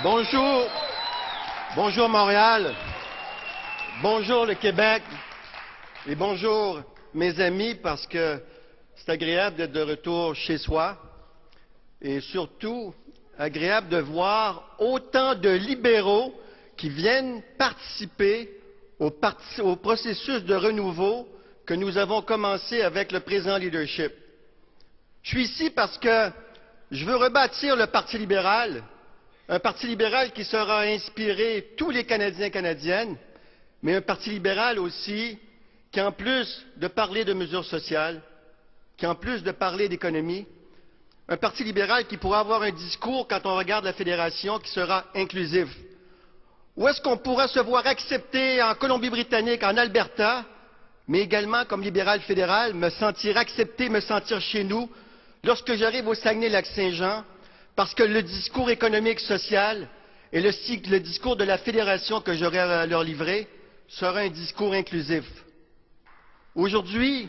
Bonjour. Bonjour Montréal. Bonjour le Québec. Et bonjour mes amis, parce que c'est agréable d'être de retour chez soi. Et surtout, agréable de voir autant de libéraux qui viennent participer au processus de renouveau que nous avons commencé avec le présent leadership. Je suis ici parce que je veux rebâtir le Parti libéral, un Parti libéral qui sera inspiré tous les Canadiens et Canadiennes, mais un Parti libéral aussi qui, en plus de parler de mesures sociales, qui, en plus de parler d'économie, un Parti libéral qui pourra avoir un discours, quand on regarde la fédération, qui sera inclusif. Où est-ce qu'on pourra se voir accepter en Colombie-Britannique, en Alberta, mais également comme libéral fédéral, me sentir accepté, me sentir chez nous, lorsque j'arrive au Saguenay-Lac-Saint-Jean, parce que le discours économique, social et le discours de la fédération que j'aurai à leur livrer sera un discours inclusif. Aujourd'hui,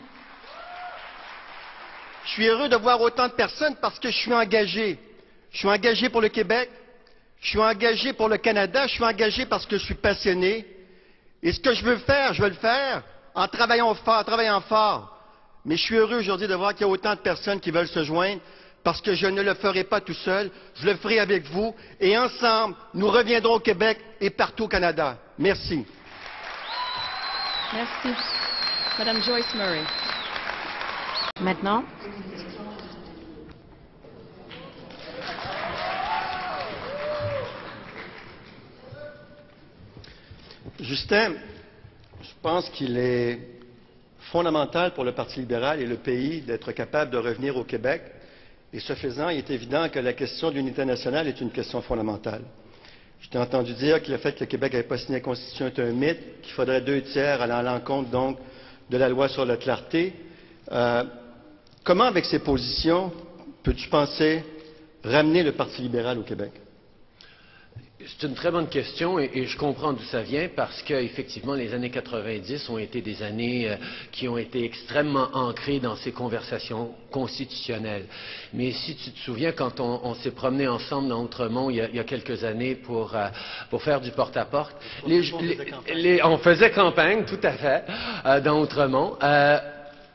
je suis heureux de voir autant de personnes parce que je suis engagé. Je suis engagé pour le Québec, je suis engagé pour le Canada, je suis engagé parce que je suis passionné. Et ce que je veux faire, je veux le faire en travaillant fort. Mais je suis heureux aujourd'hui de voir qu'il y a autant de personnes qui veulent se joindre, parce que je ne le ferai pas tout seul, je le ferai avec vous, et ensemble, nous reviendrons au Québec et partout au Canada. Merci. Merci. Madame Joyce Murray. Maintenant, Justin, je pense qu'il est fondamental pour le Parti libéral et le pays d'être capable de revenir au Québec. Et ce faisant, il est évident que la question de l'unité nationale est une question fondamentale. Je t'ai entendu dire que le fait que le Québec n'avait pas signé la Constitution est un mythe, qu'il faudrait 2/3 allant à l'encontre donc de la loi sur la clarté. Comment, avec ces positions, peux-tu penser ramener le Parti libéral au Québec? C'est une très bonne question et je comprends d'où ça vient parce qu'effectivement, les années 90 ont été des années qui ont été extrêmement ancrées dans ces conversations constitutionnelles. Mais si tu te souviens, quand on s'est promené ensemble dans Outremont il y a quelques années pour faire du porte-à-porte, on faisait campagne, tout à fait, dans Outremont.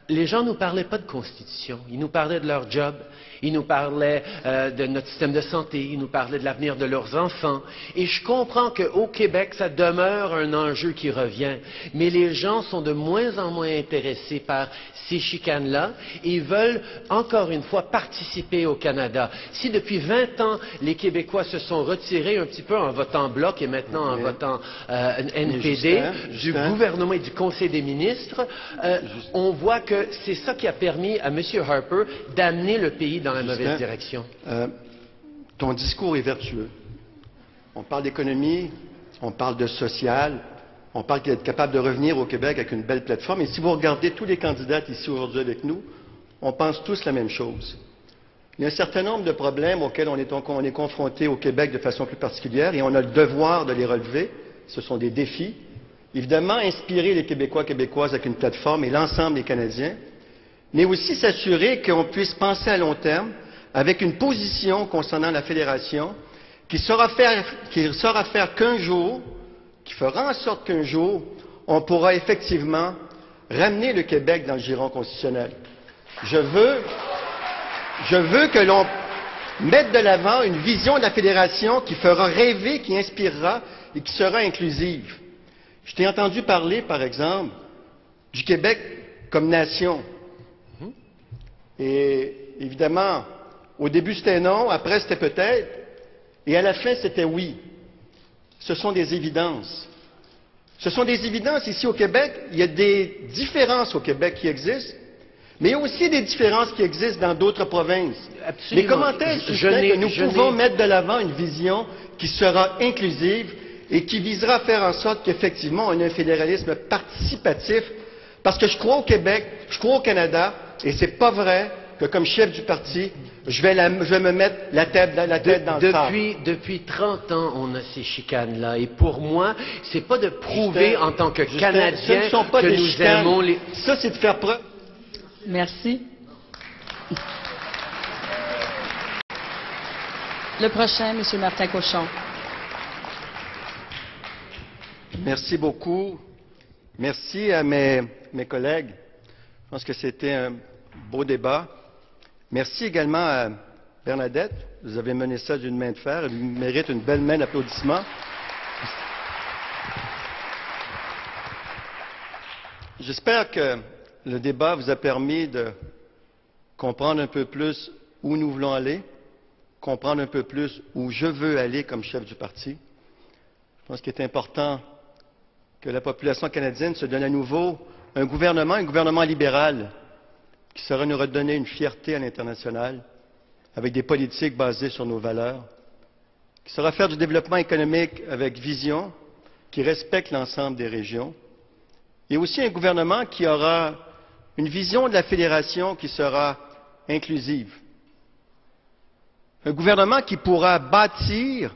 Les gens ne nous parlaient pas de Constitution, ils nous parlaient de leur job, ils nous parlaient de notre système de santé, ils nous parlaient de l'avenir de leurs enfants. Et je comprends qu'au Québec, ça demeure un enjeu qui revient. Mais les gens sont de moins en moins intéressés par ces chicanes-là et veulent, encore une fois, participer au Canada. Si depuis 20 ans, les Québécois se sont retirés un petit peu en votant Bloc et maintenant en votant NPD du gouvernement et du Conseil des ministres, on voit que c'est ça qui a permis à M. Harper d'amener le pays dans la mauvaise direction. Ton discours est vertueux. On parle d'économie, on parle de social, on parle d'être capable de revenir au Québec avec une belle plateforme. Et si vous regardez tous les candidats ici aujourd'hui avec nous, on pense tous la même chose. Il y a un certain nombre de problèmes auxquels on est confronté au Québec de façon plus particulière et on a le devoir de les relever. Ce sont des défis. Évidemment, inspirer les Québécois, Québécoises avec une plateforme et l'ensemble des Canadiens, mais aussi s'assurer qu'on puisse penser à long terme avec une position concernant la fédération qui saura faire qu'un jour, qui fera en sorte qu'un jour, on pourra effectivement ramener le Québec dans le giron constitutionnel. Je veux que l'on mette de l'avant une vision de la fédération qui fera rêver, qui inspirera et qui sera inclusive. Je t'ai entendu parler, par exemple, du Québec comme nation. Et évidemment, au début c'était non, après c'était peut-être, et à la fin c'était oui. Ce sont des évidences. Ce sont des évidences ici au Québec. Il y a des différences au Québec qui existent, mais il y a aussi des différences qui existent dans d'autres provinces. Absolument. Mais comment est-ce que nous pouvons mettre de l'avant une vision qui sera inclusive et qui visera à faire en sorte qu'effectivement on ait un fédéralisme participatif, parce que je crois au Québec, je crois au Canada, et c'est pas vrai que comme chef du parti, je vais me mettre la tête dans le sable. Depuis 30 ans, on a ces chicanes-là, et pour moi, c'est pas de prouver en tant que Canadien que nous aimons les... Ça, c'est de faire preuve. Merci. Le prochain, M. Martin Cochon. Merci beaucoup. Merci à mes collègues. Je pense que c'était un beau débat. Merci également à Bernadette. Vous avez mené ça d'une main de fer. Elle mérite une belle main d'applaudissements. J'espère que le débat vous a permis de comprendre un peu plus où nous voulons aller, comprendre un peu plus où je veux aller comme chef du parti. Je pense qu'il est important que la population canadienne se donne à nouveau un gouvernement libéral, qui saura nous redonner une fierté à l'international, avec des politiques basées sur nos valeurs, qui saura faire du développement économique avec vision, qui respecte l'ensemble des régions, et aussi un gouvernement qui aura une vision de la fédération qui sera inclusive. Un gouvernement qui pourra bâtir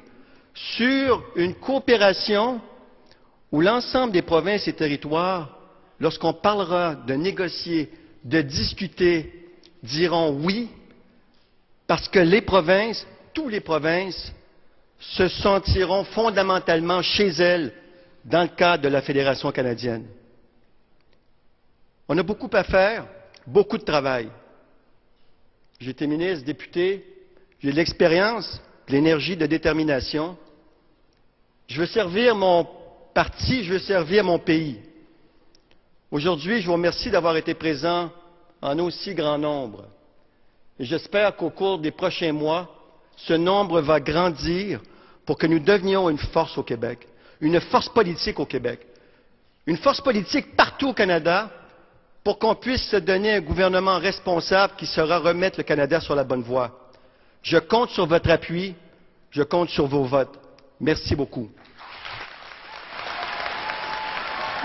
sur une coopération où l'ensemble des provinces et territoires, lorsqu'on parlera de négocier, de discuter, diront oui, parce que les provinces, toutes les provinces, se sentiront fondamentalement chez elles dans le cadre de la Fédération canadienne. On a beaucoup à faire, beaucoup de travail. J'ai été ministre, député, j'ai de l'expérience, de l'énergie, de détermination. Je veux servir mon parti, je veux servir mon pays. Aujourd'hui, je vous remercie d'avoir été présent en aussi grand nombre. Et j'espère qu'au cours des prochains mois, ce nombre va grandir pour que nous devenions une force au Québec, une force politique au Québec, une force politique partout au Canada, pour qu'on puisse se donner un gouvernement responsable qui saura remettre le Canada sur la bonne voie. Je compte sur votre appui, je compte sur vos votes. Merci beaucoup.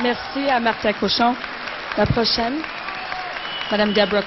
Merci à Martha Cochon. La prochaine, Madame Deborah